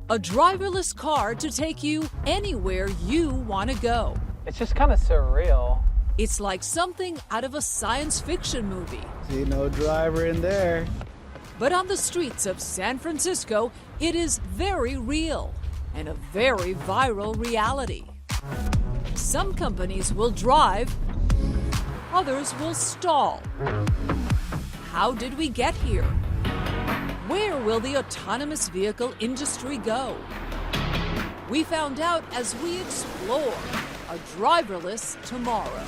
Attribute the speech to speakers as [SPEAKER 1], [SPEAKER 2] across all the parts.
[SPEAKER 1] A driverless car to take you anywhere you want to go.
[SPEAKER 2] It's just kind of surreal.
[SPEAKER 1] It's like something out of a science fiction movie.
[SPEAKER 3] See no driver in there.
[SPEAKER 1] But on the streets of San Francisco, it is very real and a very viral reality. Some companies will drive, others will stall. How did we get here? Where will the autonomous vehicle industry go? We found out as we explore a driverless tomorrow.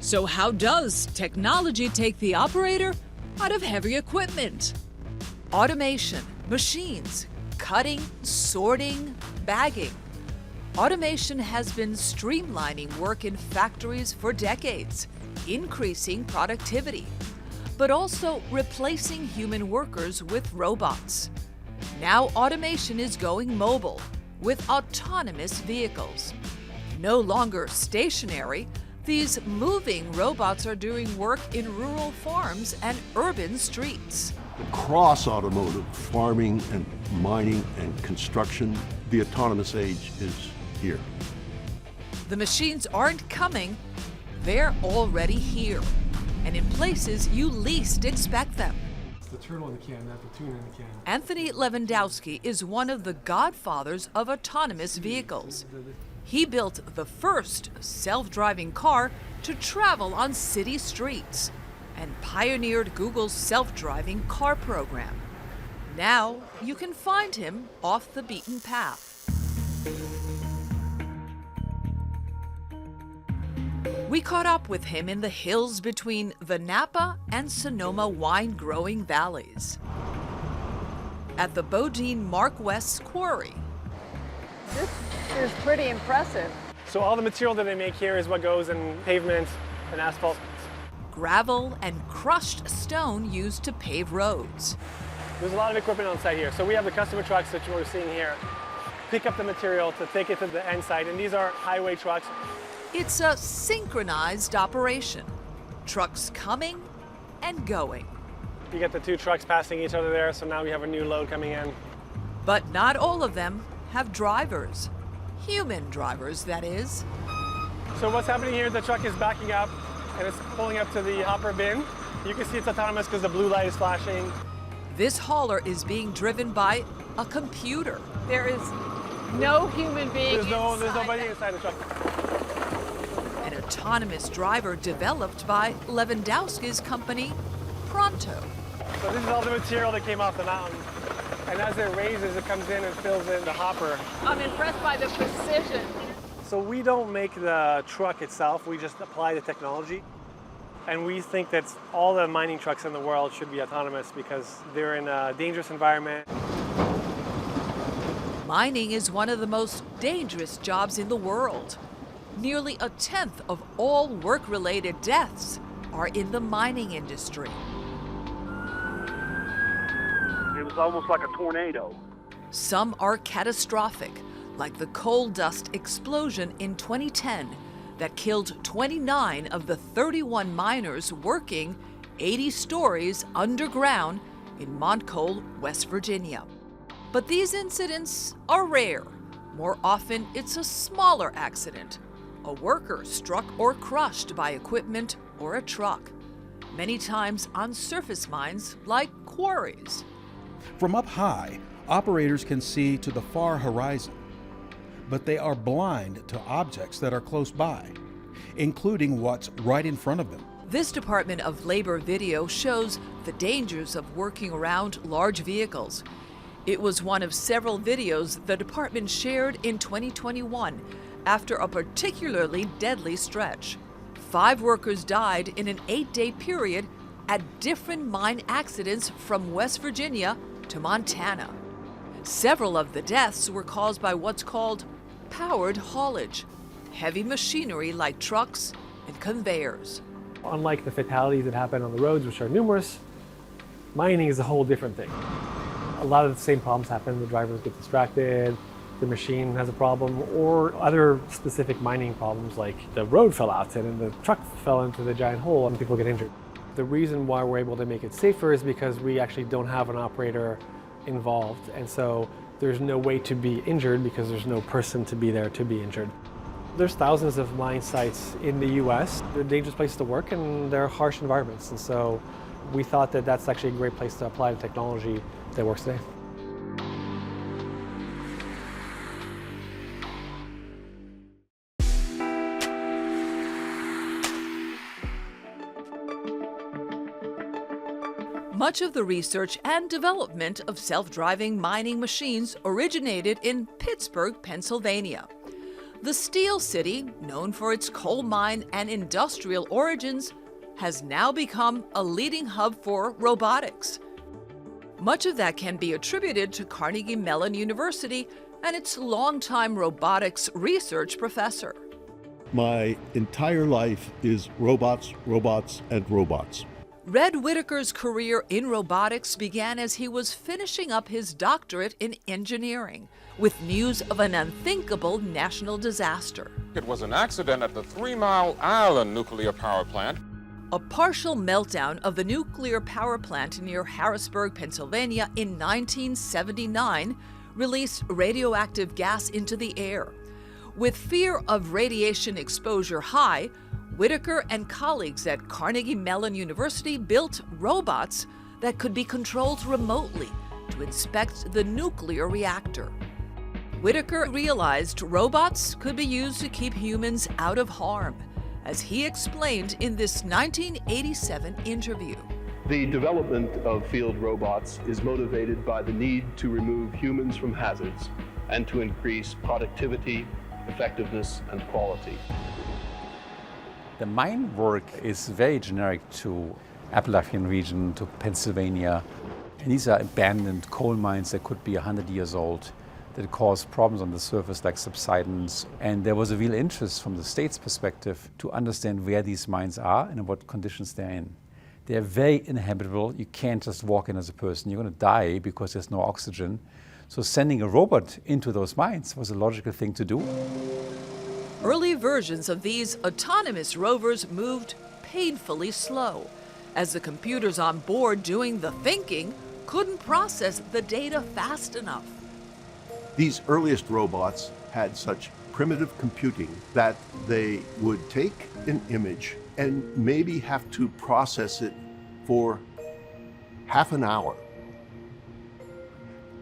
[SPEAKER 1] So how does technology take the operator out of heavy equipment? Automation, machines, cutting, sorting, bagging. Automation has been streamlining work in factories for decades, increasing productivity, but also replacing human workers with robots. Now automation is going mobile with autonomous vehicles. No longer stationary, these moving robots are doing work in rural farms and urban streets.
[SPEAKER 4] Across automotive, farming and mining and construction, the autonomous age is here.
[SPEAKER 1] The machines aren't coming, they're already here, and in places you least expect them.
[SPEAKER 5] It's the turtle in the can, not the tuna in the can.
[SPEAKER 1] Anthony Lewandowski is one of the godfathers of autonomous vehicles. He built the first self-driving car to travel on city streets and pioneered Google's self-driving car program. Now you can find him off the beaten path. We caught up with him in the hills between the Napa and Sonoma wine-growing valleys at the Bodine Mark West quarry.
[SPEAKER 6] This is pretty impressive.
[SPEAKER 5] So all the material that they make here is what goes in pavement and asphalt.
[SPEAKER 1] Gravel and crushed stone used to pave roads.
[SPEAKER 5] There's a lot of equipment on site here. So we have the customer trucks that we're seeing here, pick up the material to take it to the end site, and these are highway trucks.
[SPEAKER 1] It's a synchronized operation. Trucks coming and going.
[SPEAKER 5] You get the two trucks passing each other there, so now we have a new load coming in.
[SPEAKER 1] But not all of them have drivers. Human drivers, that is.
[SPEAKER 5] So what's happening here, the truck is backing up and it's pulling up to the hopper bin. You can see it's autonomous because the blue light is flashing.
[SPEAKER 1] This hauler is being driven by a computer.
[SPEAKER 6] There is no human being
[SPEAKER 5] There's
[SPEAKER 6] inside.
[SPEAKER 5] nobody inside the truck.
[SPEAKER 1] An autonomous driver developed by Lewandowski's company, Pronto.
[SPEAKER 5] So this is all the material that came off the mountain. And as it raises, it comes in and fills in the hopper.
[SPEAKER 6] I'm impressed by the precision.
[SPEAKER 5] So we don't make the truck itself, we just apply the technology. And we think that all the mining trucks in the world should be autonomous because they're in a dangerous environment.
[SPEAKER 1] Mining is one of the most dangerous jobs in the world. Nearly a tenth of all work-related deaths are in the mining industry.
[SPEAKER 7] It was almost like a tornado.
[SPEAKER 1] Some are catastrophic, like the coal dust explosion in 2010 that killed 29 of the 31 miners working 80 stories underground in Montcole, West Virginia. But these incidents are rare. More often, it's a smaller accident. A worker struck or crushed by equipment or a truck. Many times on surface mines like quarries.
[SPEAKER 8] From up high, operators can see to the far horizon, but they are blind to objects that are close by, including what's right in front of them.
[SPEAKER 1] This Department of Labor video shows the dangers of working around large vehicles. It was one of several videos the department shared in 2021 after a particularly deadly stretch. 5 workers died in an 8-day period at different mine accidents from West Virginia to Montana. Several of the deaths were caused by what's called powered haulage, heavy machinery like trucks and conveyors.
[SPEAKER 5] Unlike the fatalities that happen on the roads, which are numerous, mining is a whole different thing. A lot of the same problems happen. The drivers get distracted, the machine has a problem, or other specific mining problems like the road fell out and the truck fell into the giant hole and people get injured. The reason why we're able to make it safer is because we actually don't have an operator involved, and so there's no way to be injured because there's no person to be there to be injured. There's thousands of mine sites in the US. They're dangerous places to work and they're harsh environments, and so we thought that that's actually a great place to apply the technology that works today.
[SPEAKER 1] Much of the research and development of self-driving mining machines originated in Pittsburgh, Pennsylvania. The Steel City, known for its coal mine and industrial origins, has now become a leading hub for robotics. Much of that can be attributed to Carnegie Mellon University and its longtime robotics research professor.
[SPEAKER 4] My entire life is robots, robots, and robots.
[SPEAKER 1] Red Whitaker's career in robotics began as he was finishing up his doctorate in engineering, with news of an unthinkable national disaster.
[SPEAKER 9] It was an accident at the 3 Mile Island nuclear power plant.
[SPEAKER 1] A partial meltdown of the nuclear power plant near Harrisburg, Pennsylvania in 1979 released radioactive gas into the air. With fear of radiation exposure high, Whitaker and colleagues at Carnegie Mellon University built robots that could be controlled remotely to inspect the nuclear reactor. Whitaker realized robots could be used to keep humans out of harm, as he explained in this 1987 interview.
[SPEAKER 10] The development of field robots is motivated by the need to remove humans from hazards and to increase productivity, effectiveness, and quality.
[SPEAKER 11] The mine work is very generic to Appalachian region, to Pennsylvania. And these are abandoned coal mines that could be 100 years old, that cause problems on the surface like subsidence. And there was a real interest from the state's perspective to understand where these mines are and in what conditions they're in. They're very inhabitable. You can't just walk in as a person. You're going to die because there's no oxygen. So sending a robot into those mines was a logical thing to do.
[SPEAKER 1] Early versions of these autonomous rovers moved painfully slow, as the computers on board doing the thinking couldn't process the data fast enough.
[SPEAKER 4] These earliest robots had such primitive computing that they would take an image and maybe have to process it for half an hour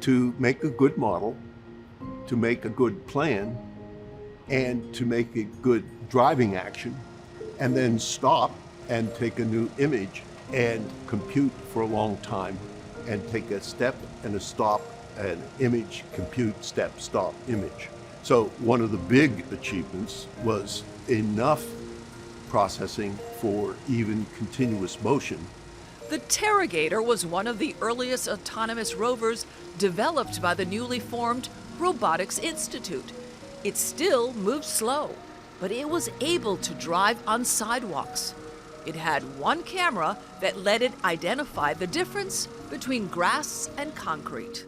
[SPEAKER 4] to make a good model, to make a good plan, and to make a good driving action, and then stop and take a new image and compute for a long time and take a step and a stop, an image, compute, step, stop, image. So one of the big achievements was enough processing for even continuous motion.
[SPEAKER 1] The Terragator was one of the earliest autonomous rovers developed by the newly formed Robotics Institute. It still moved slow, but it was able to drive on sidewalks. It had one camera that let it identify the difference between grass and concrete.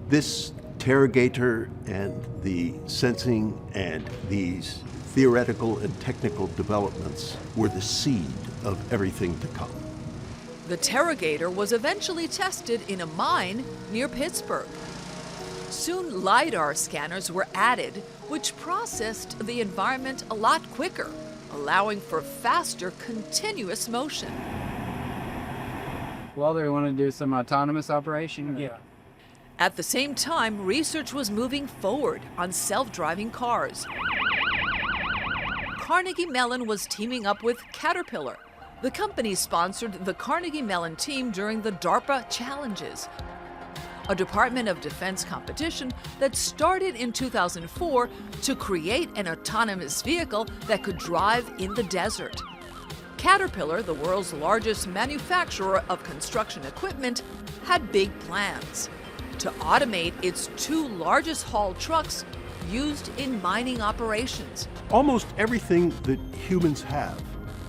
[SPEAKER 4] This Terragator and the sensing and these theoretical and technical developments were the seed of everything to come.
[SPEAKER 1] The Terragator was eventually tested in a mine near Pittsburgh. Soon LiDAR scanners were added, which processed the environment a lot quicker, allowing for faster continuous motion.
[SPEAKER 2] Well, they want to do some autonomous operation?
[SPEAKER 5] Yeah.
[SPEAKER 1] At the same time, research was moving forward on self-driving cars. Carnegie Mellon was teaming up with Caterpillar. The company sponsored the Carnegie Mellon team during the DARPA Challenges, a Department of Defense competition that started in 2004 to create an autonomous vehicle that could drive in the desert. Caterpillar, the world's largest manufacturer of construction equipment, had big plans to automate its two largest haul trucks used in mining operations.
[SPEAKER 4] Almost everything that humans have,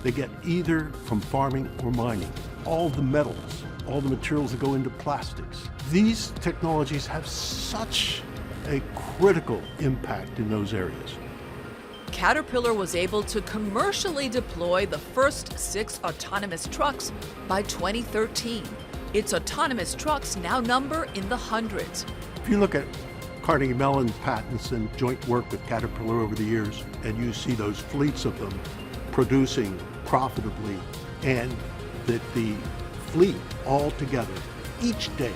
[SPEAKER 4] they get either from farming or mining. All the metals, all the materials that go into plastics. These technologies have such a critical impact in those areas.
[SPEAKER 1] Caterpillar was able to commercially deploy the first 6 autonomous trucks by 2013, Its autonomous trucks now number in the hundreds.
[SPEAKER 4] If you look at Carnegie Mellon's patents and joint work with Caterpillar over the years, and you see those fleets of them producing profitably, and that the fleet altogether each day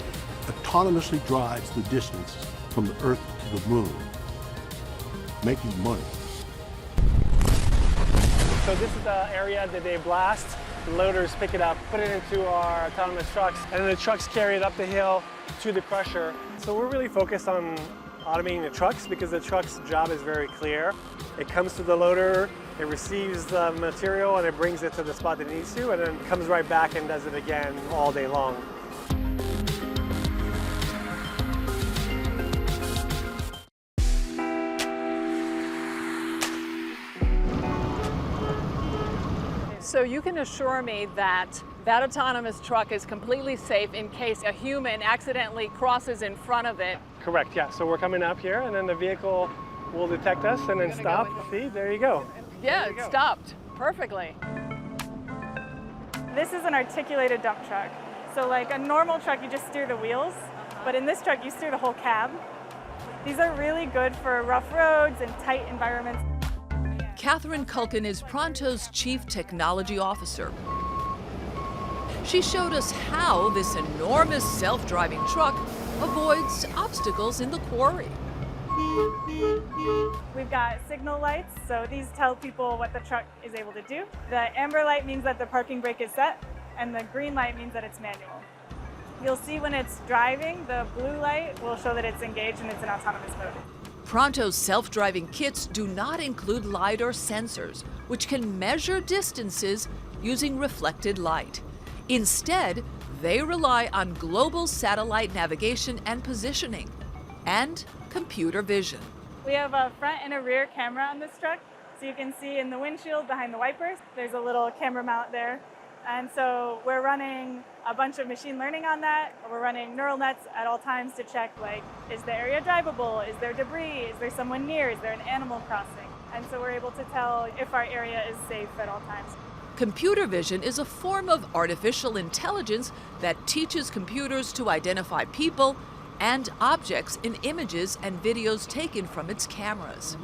[SPEAKER 4] autonomously drives the distance from the Earth to the Moon, making money.
[SPEAKER 5] So this is the area that they blast. The loaders pick it up, put it into our autonomous trucks, and then the trucks carry it up the hill to the crusher. So we're really focused on automating the trucks because the truck's job is very clear. It comes to the loader, it receives the material, and it brings it to the spot that it needs to, and then comes right back and does it again all day long.
[SPEAKER 6] So you can assure me that that autonomous truck is completely safe in case a human accidentally crosses in front of it.
[SPEAKER 5] Correct, yeah. So we're coming up here, and then the vehicle will detect us and then stop. See, there you go.
[SPEAKER 6] Yeah, it stopped perfectly.
[SPEAKER 12] This is an articulated dump truck. So like a normal truck, you just steer the wheels, but in this truck, you steer the whole cab. These are really good for rough roads and tight environments.
[SPEAKER 1] Catherine Culkin is Pronto's Chief Technology Officer. She showed us how this enormous self-driving truck avoids obstacles in the quarry.
[SPEAKER 12] We've got signal lights, so these tell people what the truck is able to do. The amber light means that the parking brake is set, and the green light means that it's manual. You'll see when it's driving, the blue light will show that it's engaged and it's in autonomous mode.
[SPEAKER 1] Pronto's self-driving kits do not include LiDAR sensors, which can measure distances using reflected light. Instead, they rely on global satellite navigation and positioning, and computer vision.
[SPEAKER 12] We have a front and a rear camera on this truck, so you can see in the windshield behind the wipers, there's a little camera mount there. And so we're running a bunch of machine learning on that. We're running neural nets at all times to check, like, is the area drivable? Is there debris? Is there someone near? Is there an animal crossing? And so we're able to tell if our area is safe at all times.
[SPEAKER 1] Computer vision is a form of artificial intelligence that teaches computers to identify people and objects in images and videos taken from its cameras.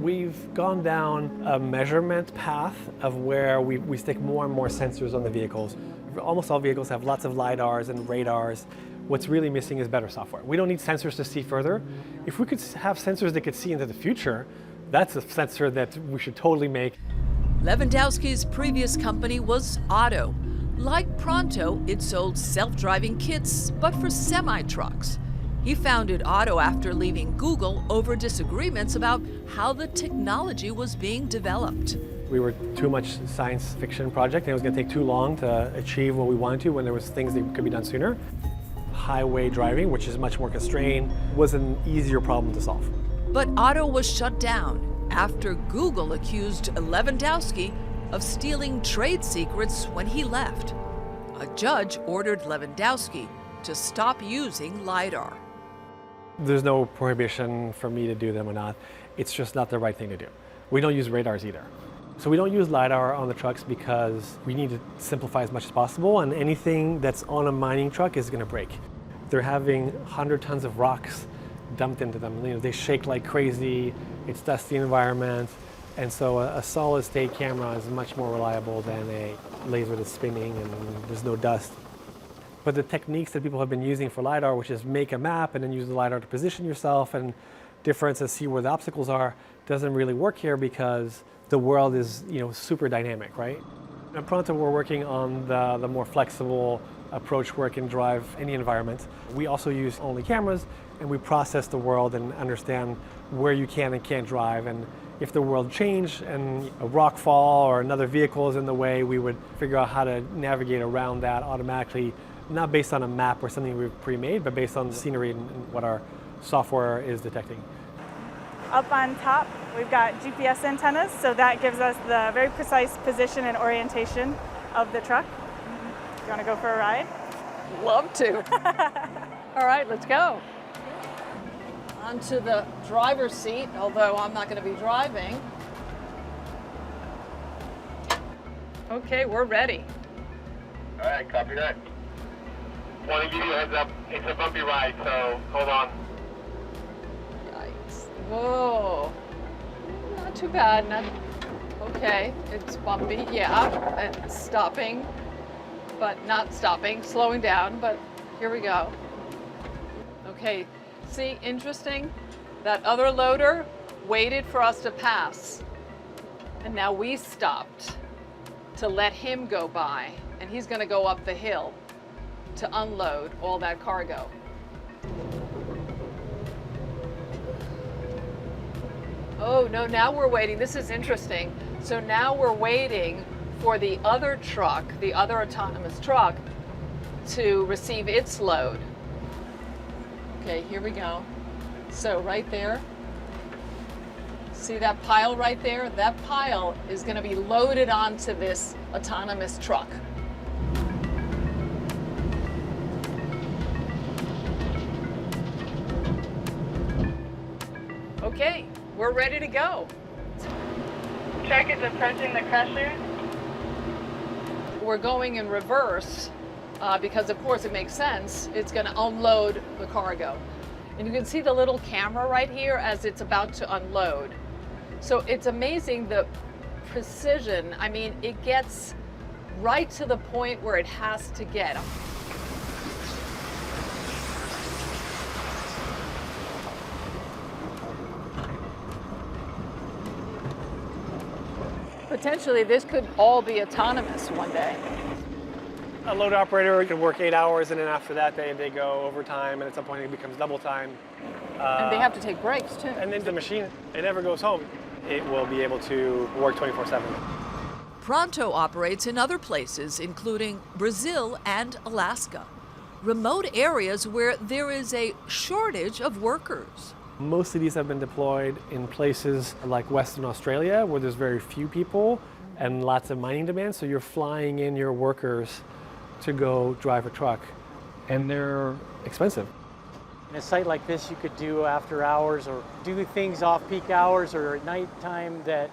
[SPEAKER 5] We've gone down a measurement path of where we stick more and more sensors on the vehicles. Almost all vehicles have lots of LiDARs and radars. What's really missing is better software. We don't need sensors to see further. If we could have sensors that could see into the future, that's a sensor that we should totally make.
[SPEAKER 1] Lewandowski's previous company was Otto. Like Pronto, it sold self-driving kits, but for semi-trucks. He founded Otto after leaving Google over disagreements about how the technology was being developed.
[SPEAKER 5] We were too much science fiction project, and it was going to take too long to achieve what we wanted to when there was things that could be done sooner. Highway driving, which is much more constrained, was an easier problem to solve.
[SPEAKER 1] But Otto was shut down after Google accused Lewandowski of stealing trade secrets when he left. A judge ordered Lewandowski to stop using LiDAR.
[SPEAKER 5] There's no prohibition for me to do them or not. It's just not the right thing to do. We don't use radars either. So we don't use LiDAR on the trucks because we need to simplify as much as possible, and anything that's on a mining truck is going to break. They're having 100 tons of rocks dumped into them. They shake like crazy. It's dusty environment. And so a solid state camera is much more reliable than a laser that's spinning and there's no dust. But the techniques that people have been using for LiDAR, which is make a map and then use the LiDAR to position yourself and difference and see where the obstacles are, doesn't really work here because the world is super dynamic, right? At Pronto, we're working on the more flexible approach where it can drive any environment. We also use only cameras, and we process the world and understand where you can and can't drive. And if the world changed and a rock fall or another vehicle is in the way, we would figure out how to navigate around that automatically, not based on a map or something we've pre-made, but based on the scenery and what our software is detecting.
[SPEAKER 12] Up on top, we've got GPS antennas, so that gives us the very precise position and orientation of the truck. You want to go for a ride?
[SPEAKER 6] Love to. All right, let's go. Onto the driver's seat, although I'm not going to be driving. Okay, we're ready.
[SPEAKER 7] All right, copy that. Want to give you a heads up. It's a bumpy ride, so hold on.
[SPEAKER 6] Yikes. Whoa. Not too bad. Not okay. It's bumpy. Yeah. And stopping, but not stopping. Slowing down, but here we go. Okay. See, interesting. That other loader waited for us to pass. And now we stopped to let him go by. And he's going to go up the hill to unload all that cargo. Oh, no, now we're waiting. This is interesting. So now we're waiting for the other truck, the other autonomous truck, to receive its load. Okay, here we go. So right there, see that pile right there? That pile is going to be loaded onto this autonomous truck. Okay, we're ready to go.
[SPEAKER 12] Truck is approaching the crusher.
[SPEAKER 6] We're going in reverse because, of course, it makes sense. It's going to unload the cargo. And you can see the little camera right here as it's about to unload. So it's amazing the precision. I mean, it gets right to the point where it has to get. Potentially, this could all be autonomous one day.
[SPEAKER 5] A load operator can work 8 hours, and then after that they go overtime, and at some point it becomes double time.
[SPEAKER 6] And they have to take breaks too.
[SPEAKER 5] And then the machine, it never goes home. It will be able to work 24/7.
[SPEAKER 1] Pronto operates in other places, including Brazil and Alaska, remote areas where there is a shortage of workers.
[SPEAKER 5] Most of these have been deployed in places like Western Australia, where there's very few people and lots of mining demand. So you're flying in your workers to go drive a truck, and they're expensive.
[SPEAKER 13] In a site like this, you could do after hours or do things off peak hours or at nighttime that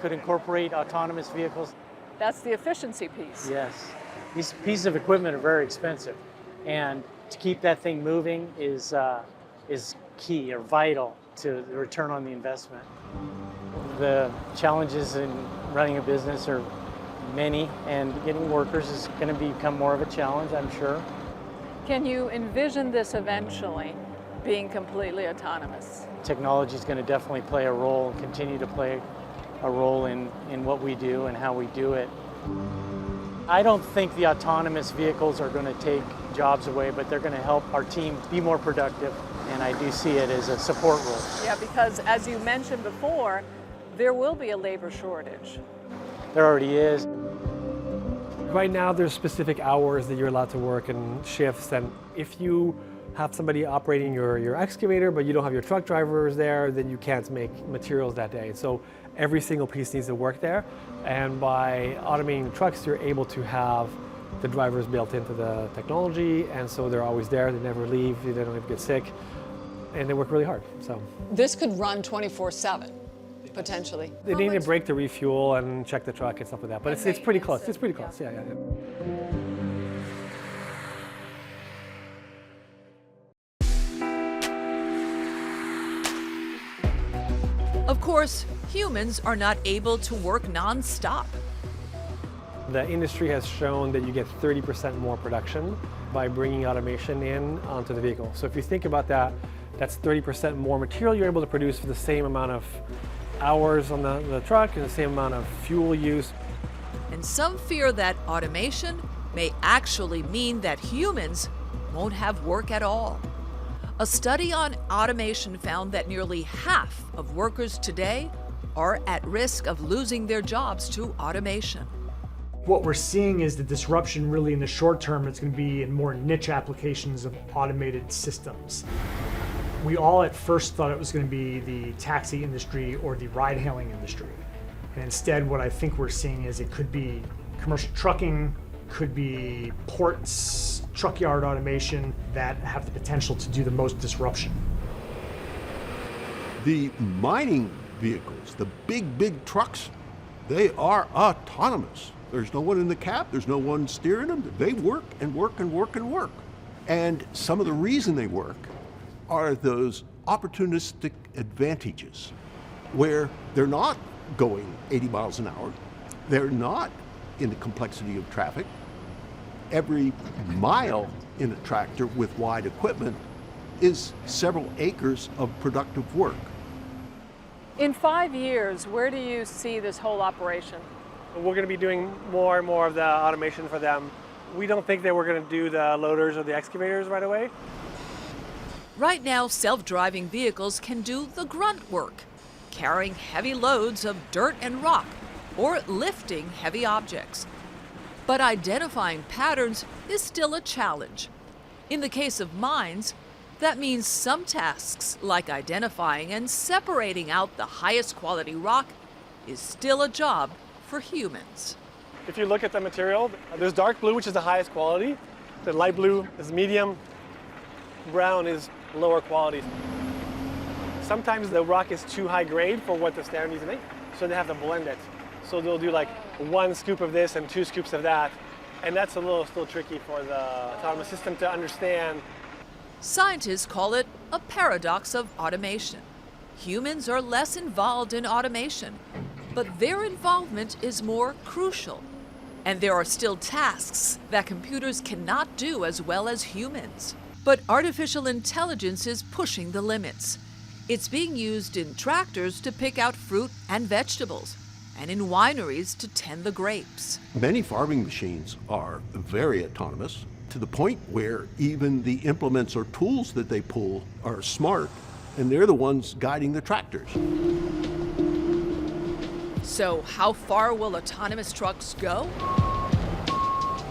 [SPEAKER 13] could incorporate autonomous vehicles.
[SPEAKER 6] That's the efficiency piece.
[SPEAKER 13] Yes. These pieces of equipment are very expensive, and to keep that thing moving is key or vital to the return on the investment. The challenges in running a business are many, and getting workers is going to become more of a challenge, I'm sure.
[SPEAKER 6] Can you envision this eventually being completely autonomous?
[SPEAKER 13] Technology is going to definitely play a role and continue to play a role in what we do and how we do it. I don't think the autonomous vehicles are going to take jobs away, but they're going to help our team be more productive, and I do see it as a support role.
[SPEAKER 6] Yeah, because as you mentioned before, there will be a labor shortage.
[SPEAKER 13] There already is.
[SPEAKER 5] Right now, there's specific hours that you're allowed to work and shifts, and if you have somebody operating your excavator, but you don't have your truck drivers there, then you can't make materials that day. So every single piece needs to work there, and by automating the trucks, you're able to have the drivers built into the technology, and so they're always there, they never leave, they don't even get sick, and they work really hard. So
[SPEAKER 6] this could run 24/7. Potentially.
[SPEAKER 5] They need a break to refuel and check the truck and stuff like that, but it's pretty close. It's pretty close, yeah.
[SPEAKER 1] Of course, humans are not able to work non-stop.
[SPEAKER 5] The industry has shown that you get 30% more production by bringing automation in onto the vehicle. So if you think about that, that's 30% more material you're able to produce for the same amount of hours on the truck and the same amount of fuel use.
[SPEAKER 1] And some fear that automation may actually mean that humans won't have work at all. A study on automation found that nearly half of workers today are at risk of losing their jobs to automation.
[SPEAKER 14] What we're seeing is the disruption really in the short term, it's going to be in more niche applications of automated systems. We all at first thought it was going to be the taxi industry or the ride-hailing industry. And instead, what I think we're seeing is it could be commercial trucking, could be ports, truck yard automation that have the potential to do the most disruption.
[SPEAKER 4] The mining vehicles, the big trucks, they are autonomous. There's no one in the cab, there's no one steering them. They work and work and work and work. And some of the reason they work are those opportunistic advantages where they're not going 80 miles an hour. They're not in the complexity of traffic. Every mile in a tractor with wide equipment is several acres of productive work.
[SPEAKER 6] In 5 years, where do you see this whole operation?
[SPEAKER 5] We're going to be doing more and more of the automation for them. We don't think that we're going to do the loaders or the excavators right away.
[SPEAKER 1] Right now, self-driving vehicles can do the grunt work, carrying heavy loads of dirt and rock, or lifting heavy objects. But identifying patterns is still a challenge. In the case of mines, that means some tasks, like identifying and separating out the highest quality rock, is still a job for humans.
[SPEAKER 5] If you look at the material, there's dark blue, which is the highest quality. The light blue is medium. Brown is lower quality. Sometimes the rock is too high grade for what the standard needs to make, so they have to blend it. So they'll do like 1 scoop of this and 2 scoops of that. And that's a little still tricky for the autonomous system to understand.
[SPEAKER 1] Scientists call it a paradox of automation. Humans are less involved in automation, but their involvement is more crucial. And there are still tasks that computers cannot do as well as humans. But artificial intelligence is pushing the limits. It's being used in tractors to pick out fruit and vegetables, and in wineries to tend the grapes.
[SPEAKER 4] Many farming machines are very autonomous, to the point where even the implements or tools that they pull are smart, and they're the ones guiding the tractors.
[SPEAKER 1] So how far will autonomous trucks go?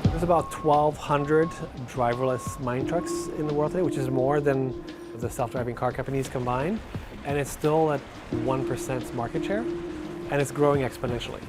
[SPEAKER 5] There's about 1,200 driverless mine trucks in the world today, which is more than the self-driving car companies combined. And it's still at 1% market share, and it's growing exponentially.